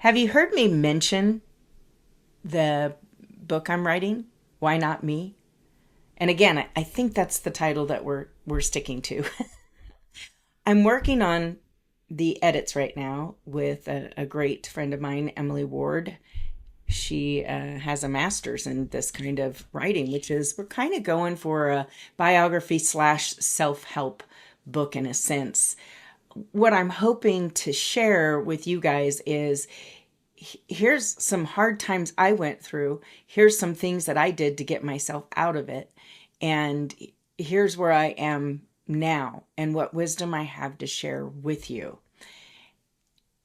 Have you heard me mention the book I'm writing? Why Not Me? And again, I think that's the title that we're sticking to. I'm working on the edits right now with a great friend of mine, Emily Ward. She has a master's in this kind of writing, which is we're kind of going for a biography slash self-help book in a sense. What I'm hoping to share with you guys is here's some hard times I went through. Here's some things that I did to get myself out of it. And here's where I am now and what wisdom I have to share with you.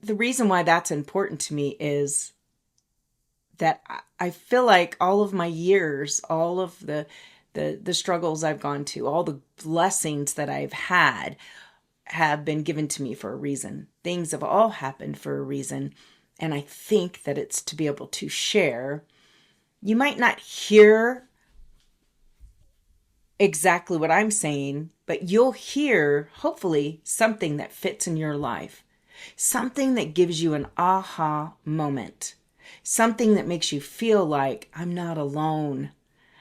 The reason why that's important to me is that I feel like all of my years, all of the struggles I've gone to, all the blessings that I've had have been given to me for a reason. Things have all happened for a reason. And I think that it's to be able to share. You might not hear exactly what I'm saying, but you'll hear, hopefully, something that fits in your life. Something that gives you an aha moment. Something that makes you feel like I'm not alone.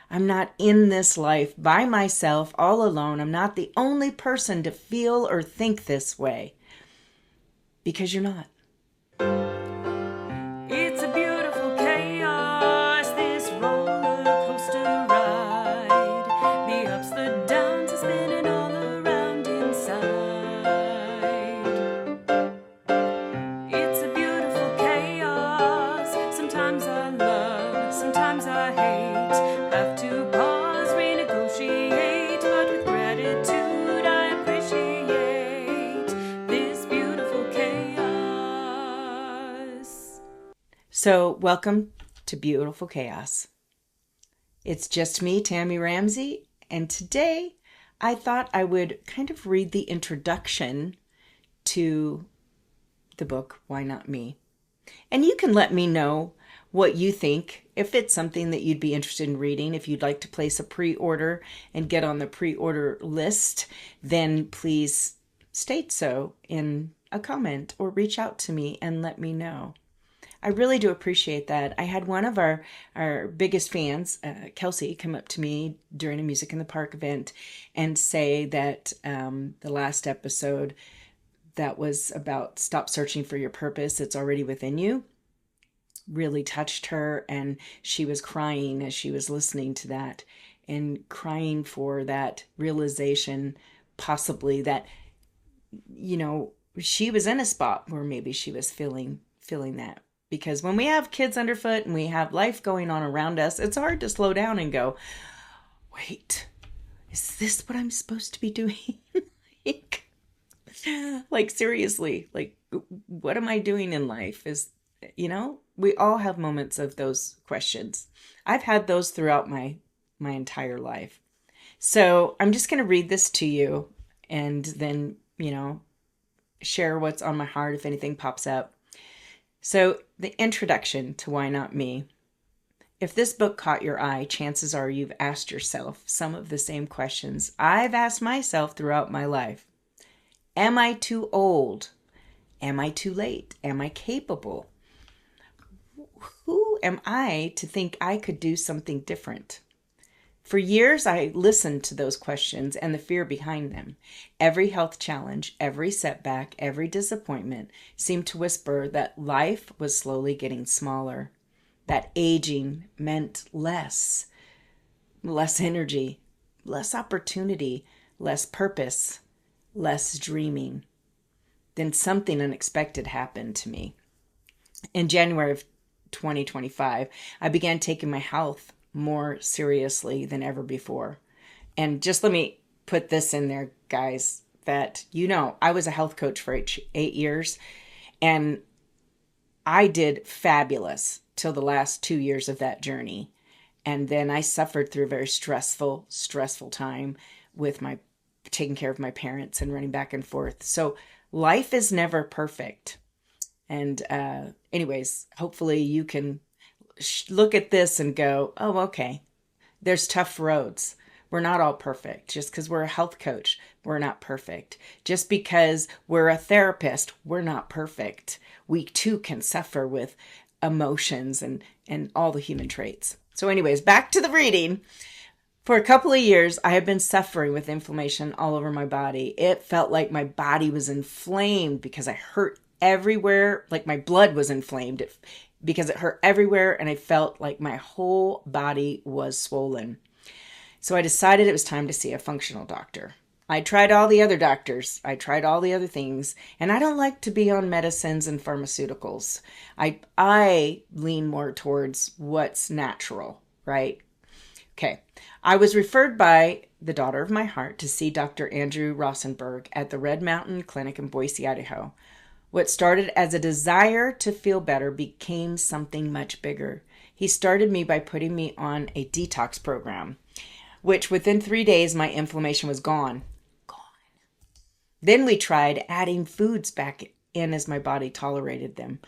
I'm not in this life by myself, all alone. I'm not the only person to feel or think this way. Because you're not. It's a beautiful chaos, this roller coaster ride. The ups, the downs are spinning all around inside. It's a beautiful chaos. Sometimes I love, sometimes I hate. Have to pause, renegotiate, but with gratitude I appreciate this beautiful chaos. So, welcome to Beautiful Chaos. It's just me, Tammy Ramsey, and today I thought I would kind of read the introduction to the book, Why Not Me? And you can let me know what you think, if it's something that you'd be interested in reading. If you'd like to place a pre-order and get on the pre-order list, then please state so in a comment or reach out to me and let me know. I really do appreciate that. I had one of our biggest fans, Kelsey, come up to me during a Music in the Park event and say that the last episode that was about stop searching for your purpose, it's already within you, really touched her. And she was crying as she was listening to that and crying for that realization, possibly that, she was in a spot where maybe she was feeling that. Because when we have kids underfoot and we have life going on around us, it's hard to slow down and go, wait, is this what I'm supposed to be doing? like seriously, like what am I doing in life? We all have moments of those questions. I've had those throughout my entire life. So I'm just going to read this to you and then, share what's on my heart if anything pops up. So, the introduction to Why Not Me. If this book caught your eye, chances are you've asked yourself some of the same questions I've asked myself throughout my life. Am I too old? Am I too late? Am I capable? Who am I to think I could do something different? For years, I listened to those questions and the fear behind them. Every health challenge, every setback, every disappointment seemed to whisper that life was slowly getting smaller, that aging meant less energy, less opportunity, less purpose, less dreaming. Then something unexpected happened to me. In January of 2025, I began taking my health more seriously than ever before. And just let me put this in there, guys, that I was a health coach for 8 years, and I did fabulous till the last 2 years of that journey. And then I suffered through a very stressful time with my taking care of my parents and running back and forth. So life is never perfect. And anyways, hopefully you can look at this and go, oh, okay, there's tough roads, We're not all perfect. Just because we're a health coach, we're not perfect. Just because we're a therapist, we're not perfect. We too can suffer with emotions and all the human traits. So anyways, back to the reading. For a couple of years, I have been suffering with inflammation all over my body. It felt like my body was inflamed because I hurt everywhere, like my blood was inflamed because it hurt everywhere, and I felt like my whole body was swollen. So I decided it was time to see a functional doctor. I tried all the other doctors. I tried all the other things, and I don't like to be on medicines and pharmaceuticals. I lean more towards what's natural, right? Okay. I was referred by the daughter of my heart to see Dr. Andrew Rosenberg at the Red Mountain Clinic in Boise, Idaho. What started as a desire to feel better became something much bigger. He started me by putting me on a detox program, which within 3 days, my inflammation was gone. Then we tried adding foods back in as my body tolerated them.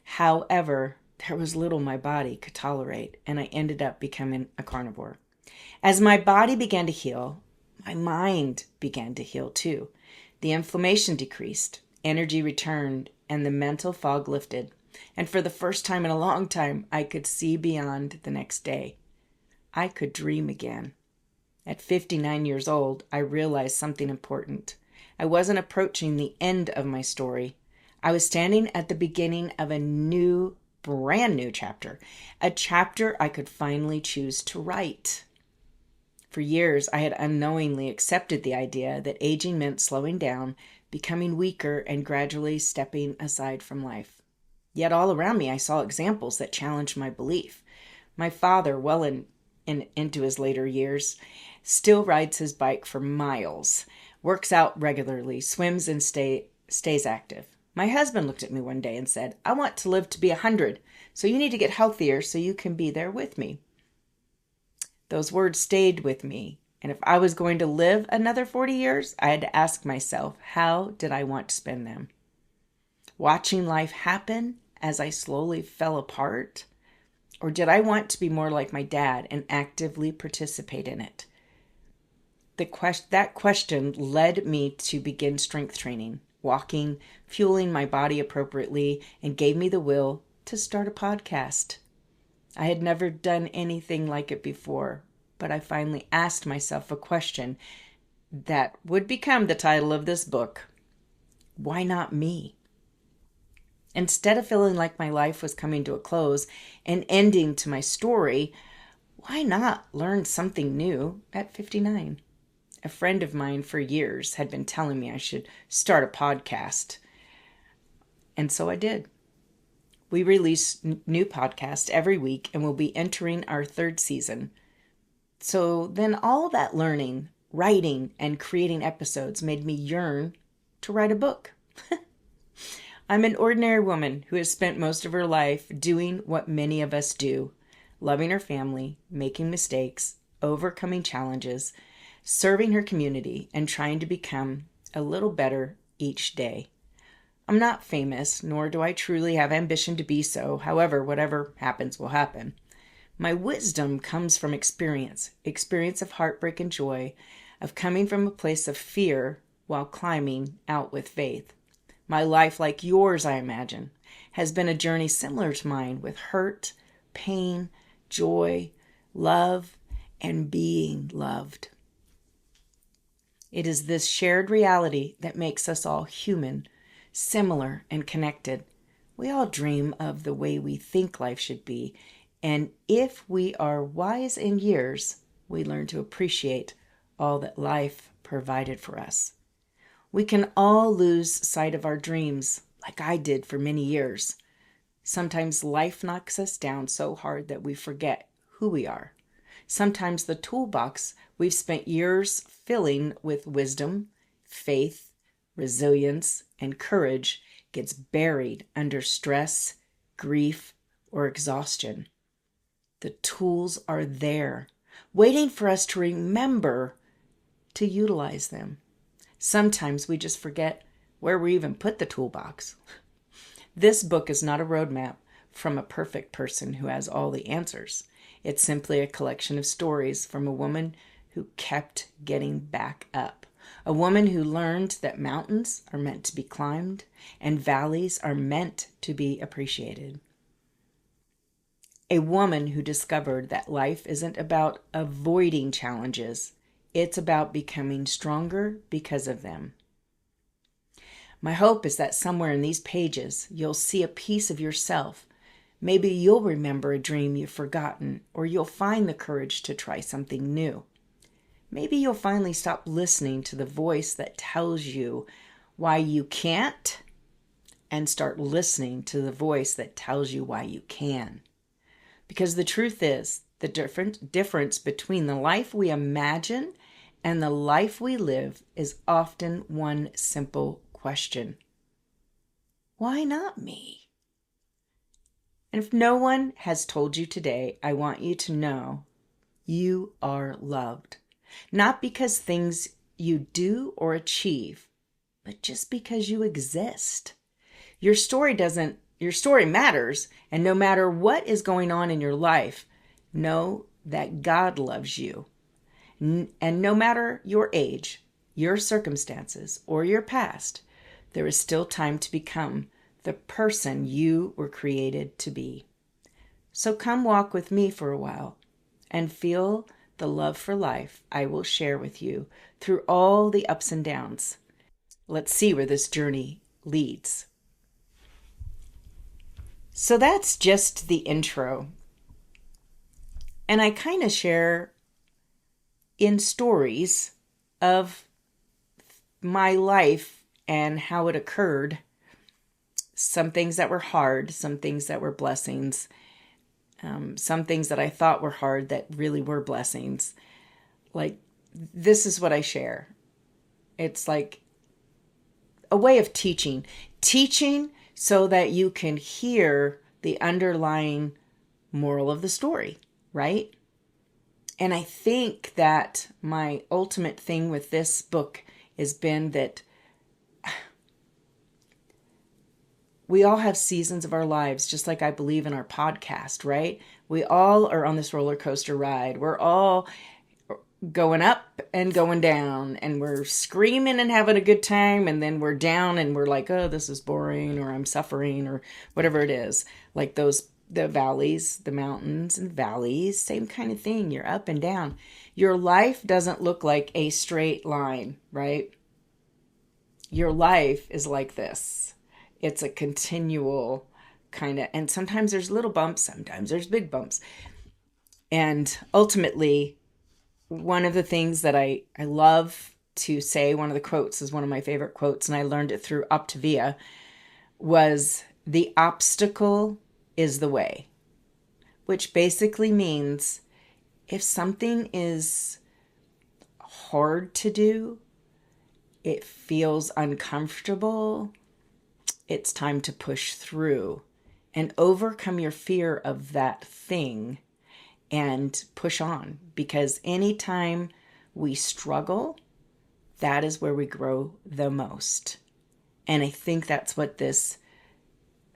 However, there was little my body could tolerate, and I ended up becoming a carnivore. As my body began to heal, my mind began to heal too. The inflammation decreased, energy returned, and the mental fog lifted. And for the first time in a long time, I could see beyond the next day. I could dream again. At 59 years old, I realized something important. I wasn't approaching the end of my story. I was standing at the beginning of a brand new chapter, a chapter I could finally choose to write. For years, I had unknowingly accepted the idea that aging meant slowing down, becoming weaker, and gradually stepping aside from life. Yet all around me, I saw examples that challenged my belief. My father, well into his later years, still rides his bike for miles, works out regularly, swims, and stays active. My husband looked at me one day and said, "I want to live to be 100, so you need to get healthier so you can be there with me." Those words stayed with me, and if I was going to live another 40 years, I had to ask myself, how did I want to spend them? Watching life happen as I slowly fell apart? Or did I want to be more like my dad and actively participate in it? That question led me to begin strength training, walking, fueling my body appropriately, and gave me the will to start a podcast. I had never done anything like it before, but I finally asked myself a question that would become the title of this book. Why not me? Instead of feeling like my life was coming to a close and ending to my story, why not learn something new at 59? A friend of mine for years had been telling me I should start a podcast. And so I did. We release new podcasts every week and we'll be entering our 3rd season. So then all that learning, writing, and creating episodes made me yearn to write a book. I'm an ordinary woman who has spent most of her life doing what many of us do, loving her family, making mistakes, overcoming challenges, serving her community, and trying to become a little better each day. I'm not famous, nor do I truly have ambition to be so. However, whatever happens will happen. My wisdom comes from experience of heartbreak and joy, of coming from a place of fear while climbing out with faith. My life, like yours, I imagine, has been a journey similar to mine with hurt, pain, joy, love, and being loved. It is this shared reality that makes us all human, similar, and connected. We all dream of the way we think life should be, and if we are wise in years, we learn to appreciate all that life provided for us. We can all lose sight of our dreams, like I did for many years. Sometimes life knocks us down so hard that we forget who we are. Sometimes the toolbox we've spent years filling with wisdom, faith, resilience, and courage gets buried under stress, grief, or exhaustion. The tools are there, waiting for us to remember to utilize them. Sometimes we just forget where we even put the toolbox. This book is not a roadmap from a perfect person who has all the answers. It's simply a collection of stories from a woman who kept getting back up. A woman who learned that mountains are meant to be climbed and valleys are meant to be appreciated. A woman who discovered that life isn't about avoiding challenges, it's about becoming stronger because of them. My hope is that somewhere in these pages, you'll see a piece of yourself. Maybe you'll remember a dream you've forgotten, or you'll find the courage to try something new. Maybe you'll finally stop listening to the voice that tells you why you can't and start listening to the voice that tells you why you can. Because the truth is, the difference between the life we imagine and the life we live is often one simple question. Why not me? And if no one has told you today, I want you to know you are loved. Not because things you do or achieve, but just because you exist. Your story matters, and no matter what is going on in your life, know that God loves you. And no matter your age, your circumstances, or your past, there is still time to become the person you were created to be. So come walk with me for a while and feel the love for life I will share with you through all the ups and downs. Let's see where this journey leads. So that's just the intro. And I kind of share in stories of my life and how it occurred. Some things that were hard, some things that were blessings, some things that I thought were hard that really were blessings. Like, this is what I share. It's like a way of teaching so that you can hear the underlying moral of the story, right? And I think that my ultimate thing with this book has been that we all have seasons of our lives, just like I believe in our podcast, right? We all are on this roller coaster ride. We're all going up and going down, and we're screaming and having a good time, and then we're down and we're like, oh, this is boring, or I'm suffering, or whatever it is. Like the valleys, the mountains and valleys, same kind of thing. You're up and down. Your life doesn't look like a straight line, right? Your life is like this. It's a continual kind of, and sometimes there's little bumps, sometimes there's big bumps. And ultimately, one of the things that I love to say, one of the quotes is one of my favorite quotes, and I learned it through Optavia, was the obstacle is the way, which basically means if something is hard to do, it feels uncomfortable, it's time to push through and overcome your fear of that thing and push on. Because anytime we struggle, that is where we grow the most. And I think that's what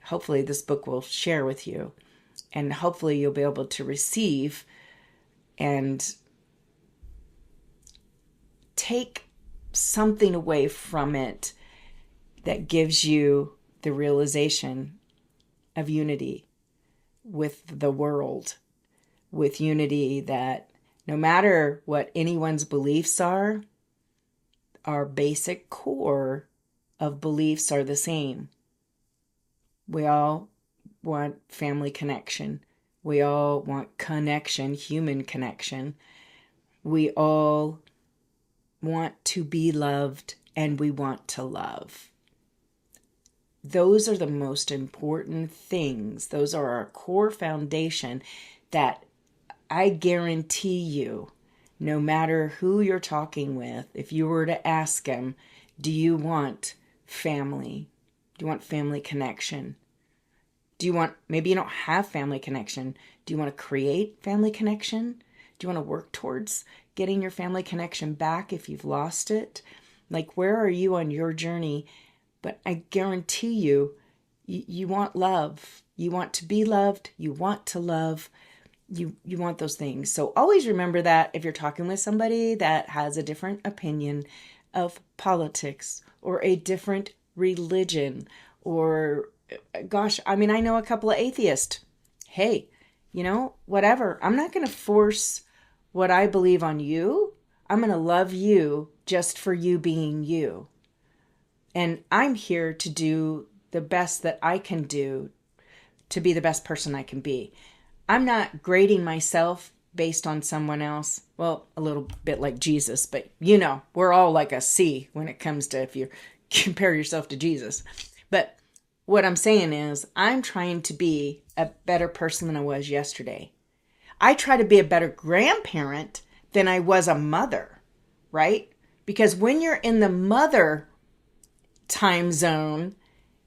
hopefully this book will share with you. And hopefully you'll be able to receive and take something away from it that gives you the realization of unity with the world, with unity that no matter what anyone's beliefs are, our basic core of beliefs are the same. We all want family connection. We all want connection, human connection. We all want to be loved, and we want to love. Those are the most important things. Those are our core foundation that I guarantee you, no matter who you're talking with, if you were to ask them, do you want family? Do you want family connection? Maybe you don't have family connection. Do you want to create family connection? Do you want to work towards getting your family connection back if you've lost it? Like, where are you on your journey? But I guarantee you want love. You want to be loved. You want to love. You want those things. So always remember that if you're talking with somebody that has a different opinion of politics or a different religion or gosh, I mean, I know a couple of atheists. Hey, whatever. I'm not going to force what I believe on you. I'm going to love you just for you being you. And I'm here to do the best that I can do to be the best person I can be. I'm not grading myself based on someone else. Well, a little bit like Jesus, but we're all like a C when it comes to if you compare yourself to Jesus. But what I'm saying is I'm trying to be a better person than I was yesterday. I try to be a better grandparent than I was a mother, right? Because when you're in the mother time zone,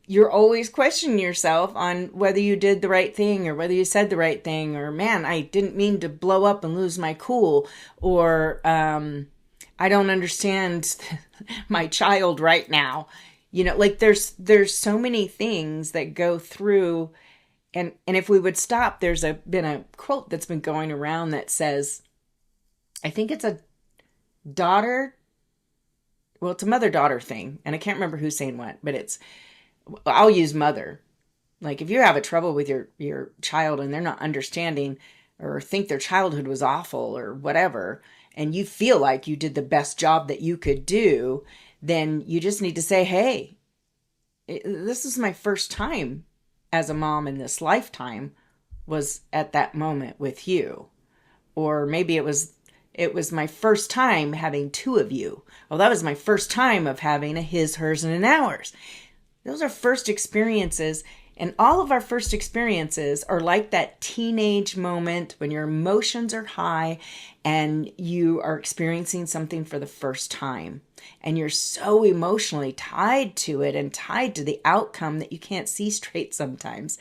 you're always questioning yourself on whether you did the right thing or whether you said the right thing, or man, I didn't mean to blow up and lose my cool, or I don't understand my child right now. Like there's so many things that go through, and if we would stop, there's been a quote that's been going around that says, I think it's a daughter, well, it's a mother-daughter thing, and I can't remember who's saying what, but I'll use mother. Like if you have a trouble with your child and they're not understanding or think their childhood was awful or whatever, and you feel like you did the best job that you could do, then you just need to say, hey, this is my first time as a mom in this lifetime was at that moment with you. Or maybe it was my first time having two of you. Well, that was my first time of having a his, hers, and an ours. Those are first experiences, and all of our first experiences are like that teenage moment when your emotions are high and you are experiencing something for the first time. And you're so emotionally tied to it and tied to the outcome that you can't see straight sometimes.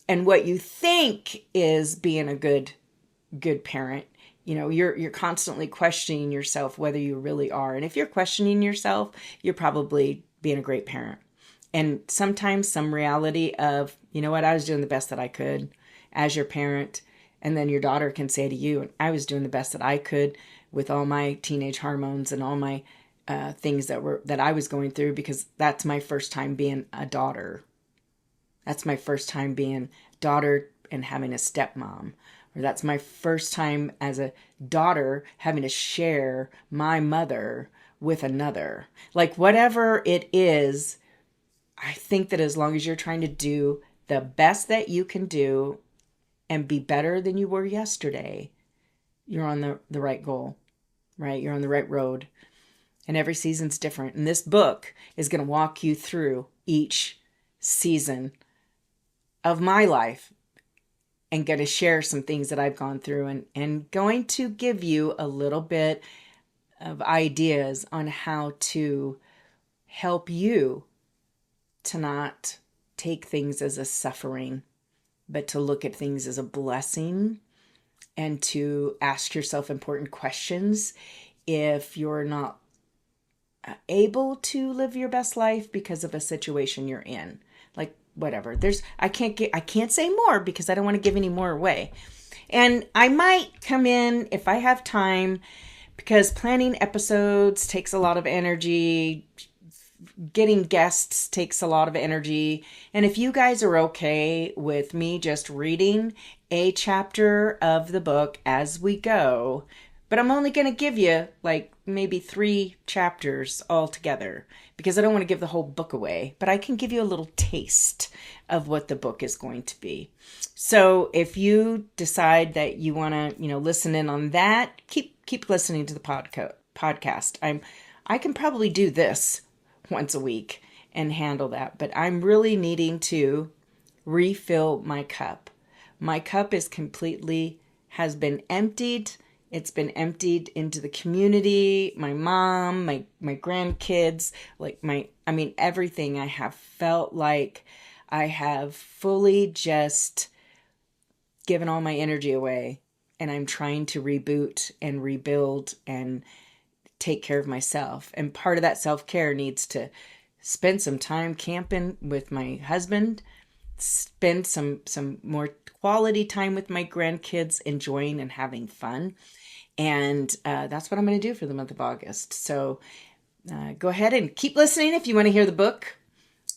And what you think is being a good parent, you're constantly questioning yourself whether you really are. And if you're questioning yourself, you're probably being a great parent. And sometimes some reality of, I was doing the best that I could as your parent. And then your daughter can say to you, I was doing the best that I could with all my teenage hormones and all my things that I was going through, because that's my first time being a daughter. That's my first time being daughter and having a stepmom. Or that's my first time as a daughter having to share my mother with another. Like whatever it is, I think that as long as you're trying to do the best that you can do and be better than you were yesterday, you're on the right goal, right? You're on the right road. And every season's different. And this book is going to walk you through each season of my life and going to share some things that I've gone through and going to give you a little bit of ideas on how to help you to not take things as a suffering, but to look at things as a blessing and to ask yourself important questions if you're not able to live your best life because of a situation you're in. Like whatever. I can't say more because I don't want to give any more away. And I might come in if I have time, because planning episodes takes a lot of energy. Getting guests takes a lot of energy. And if you guys are okay with me just reading a chapter of the book as we go, but I'm only going to give you like maybe 3 chapters altogether because I don't want to give the whole book away, but I can give you a little taste of what the book is going to be. So if you decide that you want to, listen in on that, keep listening to the podcast. I can probably do this once a week and handle that, but I'm really needing to refill my cup. My cup has been emptied. It's been emptied into the community, my mom, my grandkids, everything. I have felt like I have fully just given all my energy away, and I'm trying to reboot and rebuild and take care of myself. And part of that self-care needs to spend some time camping with my husband spend some more quality time with my grandkids, enjoying and having fun. And that's what I'm going to do for the month of August. So go ahead and keep listening if you want to hear the book,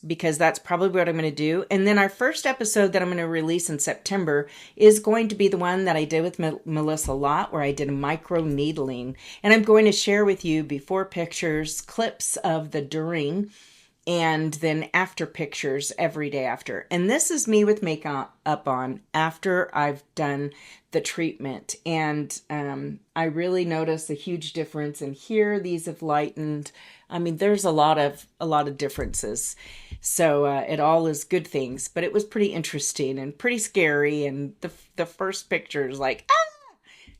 because that's probably what I'm going to do. And then our first episode that I'm going to release in September is going to be the one that I did with Melissa Lott, where I did a micro needling. And I'm going to share with you before pictures, clips of the during, and then after pictures every day after. And this is me with makeup on after I've done the treatment. And I really noticed a huge difference in here. These have lightened. I mean, there's a lot of differences. So it all is good things, but it was pretty interesting and pretty scary. And the first picture is like, ah!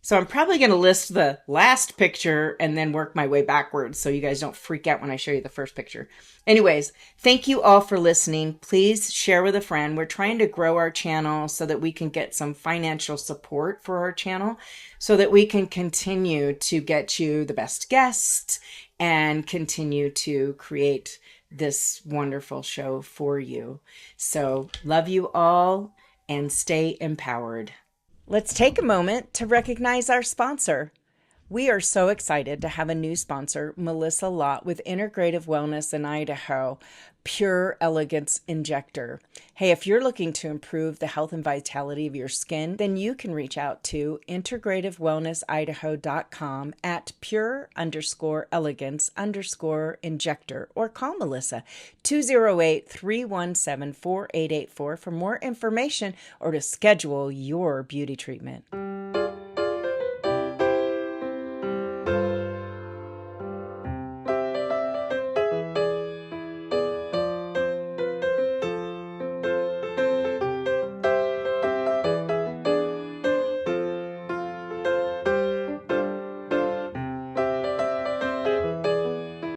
So I'm probably going to list the last picture and then work my way backwards so you guys don't freak out when I show you the first picture. Anyways, thank you all for listening. Please share with a friend. We're trying to grow our channel so that we can get some financial support for our channel so that we can continue to get you the best guests and continue to create this wonderful show for you. So love you all and stay empowered. Let's take a moment to recognize our sponsor. We are so excited to have a new sponsor, Melissa Lott with Integrative Wellness in Idaho, Pure Elegance Injector. Hey, if you're looking to improve the health and vitality of your skin, then you can reach out to integrativewellnessidaho.com at pure_elegance_injector or call Melissa 208-317-4884 for more information or to schedule your beauty treatment.